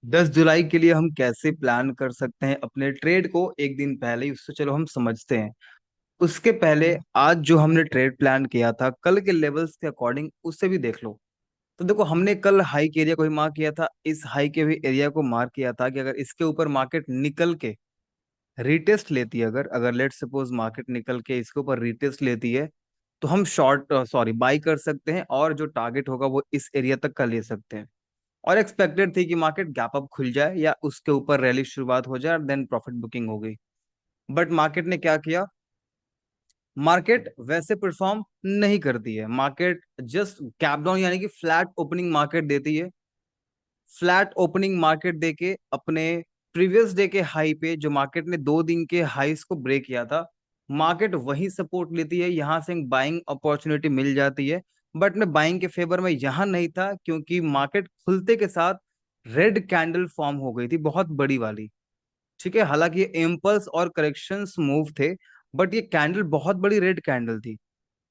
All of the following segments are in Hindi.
10 जुलाई के लिए हम कैसे प्लान कर सकते हैं अपने ट्रेड को एक दिन पहले ही, उससे चलो हम समझते हैं। उसके पहले आज जो हमने ट्रेड प्लान किया था कल के लेवल्स के अकॉर्डिंग, उससे भी देख लो। तो देखो, हमने कल हाई के एरिया को भी मार्क किया था, इस हाई के भी एरिया को मार्क किया था कि अगर इसके ऊपर मार्केट निकल के रीटेस्ट लेती है, अगर अगर लेट सपोज मार्केट निकल के इसके ऊपर रीटेस्ट लेती है, तो हम शॉर्ट सॉरी बाई कर सकते हैं, और जो टारगेट होगा वो इस एरिया तक का ले सकते हैं। और एक्सपेक्टेड थी कि मार्केट गैप अप खुल जाए या उसके ऊपर रैली शुरुआत हो जाए और देन प्रॉफिट बुकिंग हो गई। बट मार्केट ने क्या किया? मार्केट वैसे परफॉर्म नहीं करती है, मार्केट जस्ट गैप डाउन यानी कि फ्लैट ओपनिंग मार्केट देती है। फ्लैट ओपनिंग मार्केट देके अपने प्रीवियस डे के हाई पे, जो मार्केट ने 2 दिन के हाईस को ब्रेक किया था, मार्केट वही सपोर्ट लेती है, यहां से बाइंग अपॉर्चुनिटी मिल जाती है। बट मैं बाइंग के फेवर में यहां नहीं था, क्योंकि मार्केट खुलते के साथ रेड कैंडल फॉर्म हो गई थी, बहुत बड़ी वाली। ठीक है, हालांकि ये इम्पल्स और करेक्शंस मूव थे, बट ये कैंडल बहुत बड़ी रेड कैंडल थी।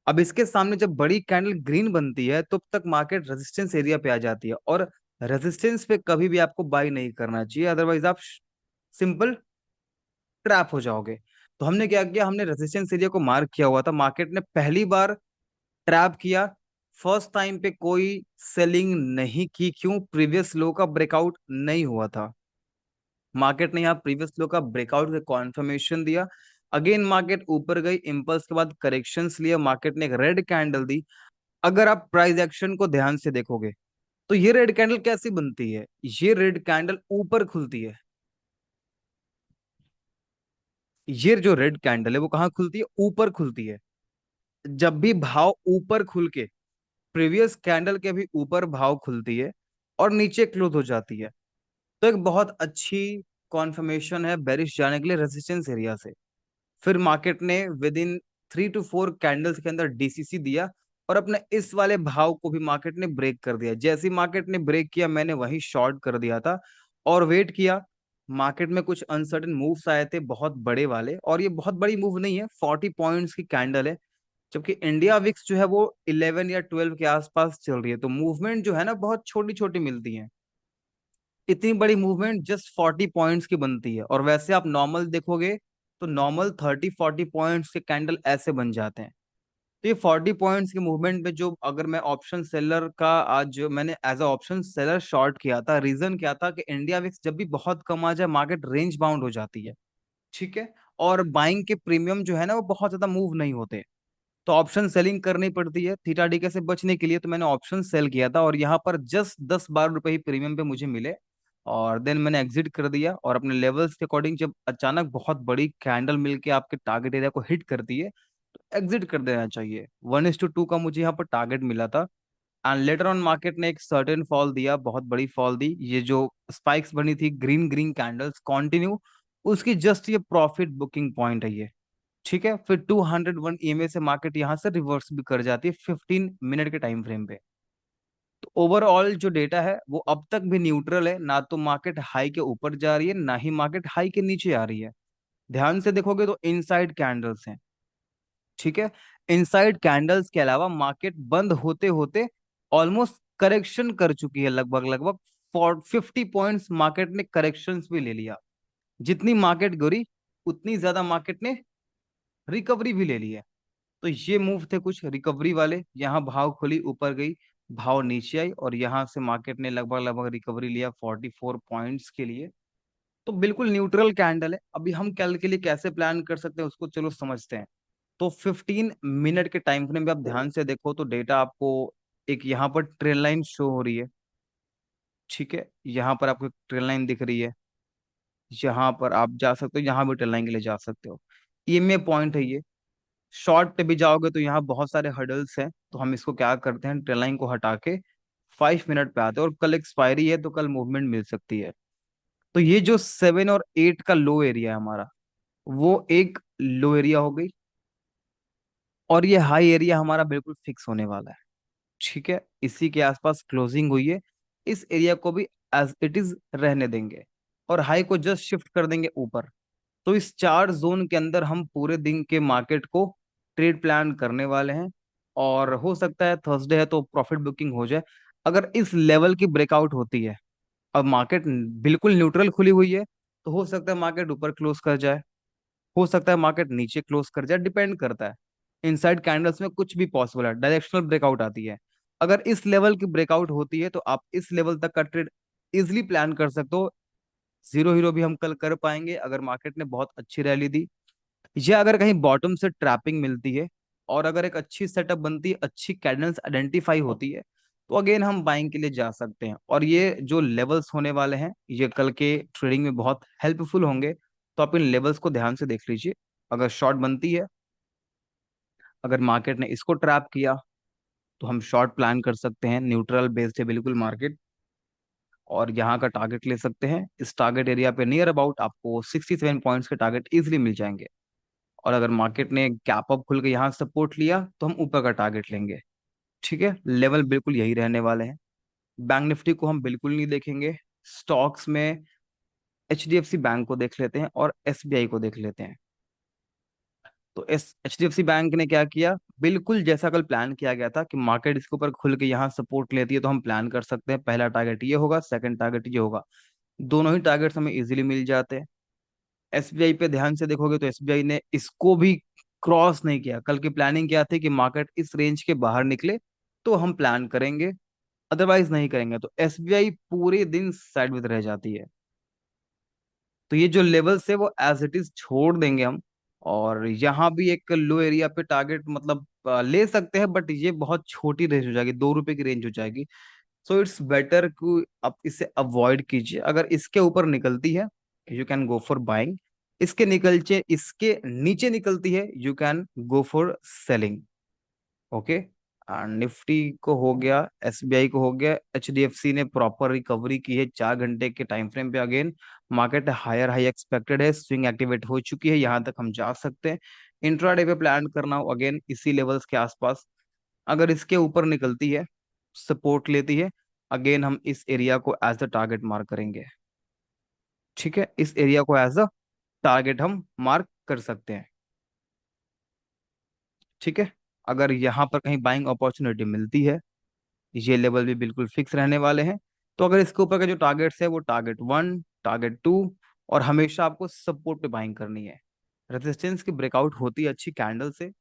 अब इसके सामने जब बड़ी कैंडल ग्रीन बनती है, तब तक मार्केट रेजिस्टेंस एरिया पे आ जाती है, और रेजिस्टेंस पे कभी भी आपको बाई नहीं करना चाहिए, अदरवाइज आप सिंपल ट्रैप हो जाओगे। तो हमने क्या किया, हमने रेजिस्टेंस एरिया को मार्क किया हुआ था, मार्केट ने पहली बार ट्रैप किया। फर्स्ट टाइम पे कोई सेलिंग नहीं की, क्यों? प्रीवियस लो का ब्रेकआउट नहीं हुआ था। मार्केट ने यहाँ प्रीवियस लो का ब्रेकआउट का कॉन्फर्मेशन दिया। अगेन मार्केट ऊपर गई, इम्पल्स के बाद करेक्शंस लिया, मार्केट ने एक रेड कैंडल दी। अगर आप प्राइस एक्शन को ध्यान से देखोगे, तो ये रेड कैंडल कैसी बनती है? ये रेड कैंडल ऊपर खुलती है। ये जो रेड कैंडल है वो कहाँ खुलती है? ऊपर खुलती है। जब भी भाव ऊपर खुल के, प्रीवियस कैंडल के भी ऊपर भाव खुलती है और नीचे क्लोज हो जाती है, तो एक बहुत अच्छी कॉन्फर्मेशन है बेरिश जाने के लिए रेजिस्टेंस एरिया से। फिर मार्केट ने विद इन 3 to 4 कैंडल्स के अंदर डीसीसी दिया, और अपने इस वाले भाव को भी मार्केट ने ब्रेक कर दिया। जैसे ही मार्केट ने ब्रेक किया, मैंने वही शॉर्ट कर दिया था और वेट किया। मार्केट में कुछ अनसर्टेन मूव्स आए थे बहुत बड़े वाले, और ये बहुत बड़ी मूव नहीं है, 40 पॉइंट्स की कैंडल है। जबकि इंडिया विक्स जो है वो 11 या 12 के आसपास चल रही है, तो मूवमेंट जो है ना बहुत छोटी छोटी मिलती है। इतनी बड़ी मूवमेंट जस्ट 40 पॉइंट्स की बनती है, और वैसे आप नॉर्मल देखोगे तो नॉर्मल 30-40 पॉइंट्स के कैंडल ऐसे बन जाते हैं। तो ये 40 पॉइंट्स की मूवमेंट में, जो अगर मैं ऑप्शन सेलर का आज जो मैंने as a option seller short किया था, रीजन क्या था कि इंडिया विक्स जब भी बहुत कम आ जाए मार्केट रेंज बाउंड हो जाती है। ठीक है, और बाइंग के प्रीमियम जो है ना वो बहुत ज्यादा मूव नहीं होते, तो ऑप्शन सेलिंग करनी पड़ती है थीटा डीके से बचने के लिए। तो मैंने ऑप्शन सेल किया था, और यहाँ पर जस्ट 10-12 रुपए ही प्रीमियम पे मुझे मिले, और देन मैंने एग्जिट कर दिया। और अपने लेवल्स के अकॉर्डिंग जब अचानक बहुत बड़ी कैंडल मिलके आपके टारगेट एरिया को हिट करती है, तो एग्जिट कर देना चाहिए। 1:2 का मुझे यहाँ पर टारगेट मिला था। एंड लेटर ऑन मार्केट ने एक सर्टेन फॉल दिया, बहुत बड़ी फॉल दी। ये जो स्पाइक्स बनी थी ग्रीन ग्रीन कैंडल्स कंटिन्यू, उसकी जस्ट ये प्रॉफिट बुकिंग पॉइंट है ये। ठीक है, फिर 201 ईएमए से मार्केट यहां से रिवर्स भी कर जाती है 15 मिनट के टाइम फ्रेम पे। तो ओवरऑल जो डेटा है वो अब तक भी न्यूट्रल है, ना तो मार्केट हाई के ऊपर जा रही है, ना ही मार्केट हाई के नीचे आ रही है। ध्यान से देखोगे तो इनसाइड कैंडल्स हैं। ठीक है, इनसाइड कैंडल्स के अलावा मार्केट बंद होते होते ऑलमोस्ट करेक्शन कर चुकी है, लगभग लगभग 50 पॉइंट्स मार्केट ने करेक्शंस भी ले लिया। जितनी मार्केट गिरी, उतनी ज्यादा मार्केट ने रिकवरी भी ले ली है। तो ये मूव थे कुछ रिकवरी वाले, यहाँ भाव खुली ऊपर गई, भाव नीचे आई, और यहाँ से मार्केट ने लगभग लगभग रिकवरी लिया 44 पॉइंट्स के लिए। तो बिल्कुल न्यूट्रल कैंडल है। अभी हम कल के लिए कैसे प्लान कर सकते हैं उसको चलो समझते हैं। तो 15 मिनट के टाइम फ्रेम में आप ध्यान से देखो तो डेटा आपको एक यहाँ पर ट्रेल लाइन शो हो रही है। ठीक है, यहाँ पर आपको ट्रेल लाइन दिख रही है, यहाँ पर आप जा सकते हो, यहाँ भी ट्रेल लाइन के लिए जा सकते हो। ईएमए पॉइंट है ये। शॉर्ट पे भी जाओगे तो यहाँ बहुत सारे हडल्स हैं, तो हम इसको क्या करते हैं, ट्रेल लाइन को हटा के 5 मिनट पे आते हैं, और कल एक्सपायरी है तो कल मूवमेंट मिल सकती है। तो ये जो 7 और 8 का लो एरिया है हमारा, वो एक लो एरिया हो गई, और ये हाई एरिया हमारा बिल्कुल फिक्स होने वाला है। ठीक है, इसी के आसपास क्लोजिंग हुई है, इस एरिया को भी एज इट इज रहने देंगे, और हाई को जस्ट शिफ्ट कर देंगे ऊपर। तो इस 4 जोन के अंदर हम पूरे दिन के मार्केट को ट्रेड प्लान करने वाले हैं, और हो सकता है थर्सडे है तो प्रॉफिट बुकिंग हो जाए। अगर इस लेवल की ब्रेकआउट होती है, अब मार्केट बिल्कुल न्यूट्रल खुली हुई है, तो हो सकता है मार्केट ऊपर क्लोज कर जाए, हो सकता है मार्केट नीचे क्लोज कर जाए, डिपेंड करता है। इनसाइड कैंडल्स में कुछ भी पॉसिबल है, डायरेक्शनल ब्रेकआउट आती है। अगर इस लेवल की ब्रेकआउट होती है तो आप इस लेवल तक का ट्रेड इजिली प्लान कर सकते हो। जीरो हीरो भी हम कल कर पाएंगे अगर मार्केट ने बहुत अच्छी रैली दी, या अगर कहीं बॉटम से ट्रैपिंग मिलती है और अगर एक अच्छी सेटअप बनती है, अच्छी कैंडल्स आइडेंटिफाई होती है, तो अगेन हम बाइंग के लिए जा सकते हैं। और ये जो लेवल्स होने वाले हैं ये कल के ट्रेडिंग में बहुत हेल्पफुल होंगे, तो आप इन लेवल्स को ध्यान से देख लीजिए। अगर शॉर्ट बनती है, अगर मार्केट ने इसको ट्रैप किया, तो हम शॉर्ट प्लान कर सकते हैं। न्यूट्रल बेस्ड है बिल्कुल मार्केट, और यहाँ का टारगेट ले सकते हैं। इस टारगेट एरिया पे नियर अबाउट आपको 67 पॉइंट्स के टारगेट इजिली मिल जाएंगे। और अगर मार्केट ने गैप अप खुल के यहाँ सपोर्ट लिया तो हम ऊपर का टारगेट लेंगे। ठीक है, लेवल बिल्कुल यही रहने वाले हैं। बैंक निफ्टी को हम बिल्कुल नहीं देखेंगे। स्टॉक्स में एचडीएफसी बैंक को देख लेते हैं और एसबीआई को देख लेते हैं। तो एचडीएफसी बैंक ने क्या किया, बिल्कुल जैसा कल प्लान किया गया था कि मार्केट इसके ऊपर खुल के यहाँ सपोर्ट लेती है तो हम प्लान कर सकते हैं पहला टारगेट ये होगा, सेकंड टारगेट ये होगा। दोनों ही टारगेट्स हमें इजीली मिल जाते हैं। एसबीआई पे ध्यान से देखोगे तो एसबीआई ने इसको भी क्रॉस नहीं किया। कल की प्लानिंग क्या थी कि मार्केट इस रेंज के बाहर निकले तो हम प्लान करेंगे, अदरवाइज नहीं करेंगे। तो एसबीआई पूरे दिन साइड में रह जाती है। तो ये जो लेवल्स है वो एज इट इज छोड़ देंगे हम। और यहाँ भी एक लो एरिया पे टारगेट मतलब ले सकते हैं, बट ये बहुत छोटी रेंज हो जाएगी, 2 रुपए की रेंज हो जाएगी। सो इट्स बेटर कि आप इसे अवॉइड कीजिए। अगर इसके ऊपर निकलती है you can go for buying, इसके नीचे निकलती है you can go for selling. Okay, Nifty को हो गया, एसबीआई को हो गया, एचडीएफसी ने प्रॉपर रिकवरी की है 4 घंटे के टाइम फ्रेम पे। Again market higher high expected है, स्विंग एक्टिवेट हो चुकी है, यहाँ तक हम जा सकते हैं। इंट्राडे पे प्लान करना हो अगेन इसी लेवल्स के आसपास। अगर इसके ऊपर निकलती है, सपोर्ट लेती है, अगेन हम इस एरिया को एज अ टारगेट मार्क करेंगे। ठीक है, इस एरिया को एज अ टारगेट हम मार्क कर सकते हैं। ठीक है, अगर यहाँ पर कहीं बाइंग अपॉर्चुनिटी मिलती है, ये लेवल भी बिल्कुल फिक्स रहने वाले हैं। तो अगर इसके ऊपर का जो टारगेट्स है वो टारगेट 1, टारगेट 2, और हमेशा आपको सपोर्ट पे बाइंग करनी है। रेजिस्टेंस की ब्रेकआउट होती है अच्छी कैंडल से,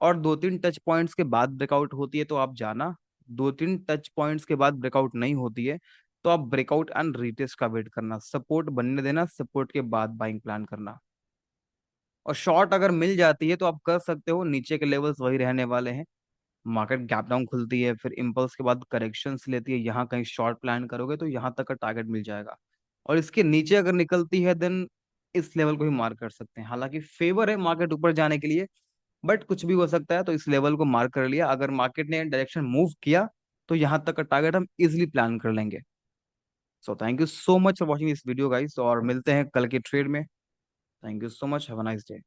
और 2-3 टच पॉइंट्स के बाद ब्रेकआउट होती है तो आप जाना। 2-3 टच पॉइंट्स के बाद ब्रेकआउट नहीं होती है तो आप ब्रेकआउट एंड रीटेस्ट का वेट करना, सपोर्ट बनने देना, सपोर्ट के बाद बाइंग प्लान करना। और शॉर्ट अगर मिल जाती है तो आप कर सकते हो, नीचे के लेवल्स वही रहने वाले हैं। मार्केट गैप डाउन खुलती है, फिर इम्पल्स के बाद करेक्शंस लेती है, यहाँ कहीं शॉर्ट प्लान करोगे तो यहाँ तक का टारगेट मिल जाएगा। और इसके नीचे अगर निकलती है देन इस लेवल को भी मार्क कर सकते हैं। हालांकि फेवर है मार्केट ऊपर जाने के लिए, बट कुछ भी हो सकता है। तो इस लेवल को मार्क कर लिया, अगर मार्केट ने डायरेक्शन मूव किया तो यहाँ तक का टारगेट हम इजिली प्लान कर लेंगे। So thank you so much for watching this video guys, और मिलते हैं कल के ट्रेड में। Thank you so much, have a nice day.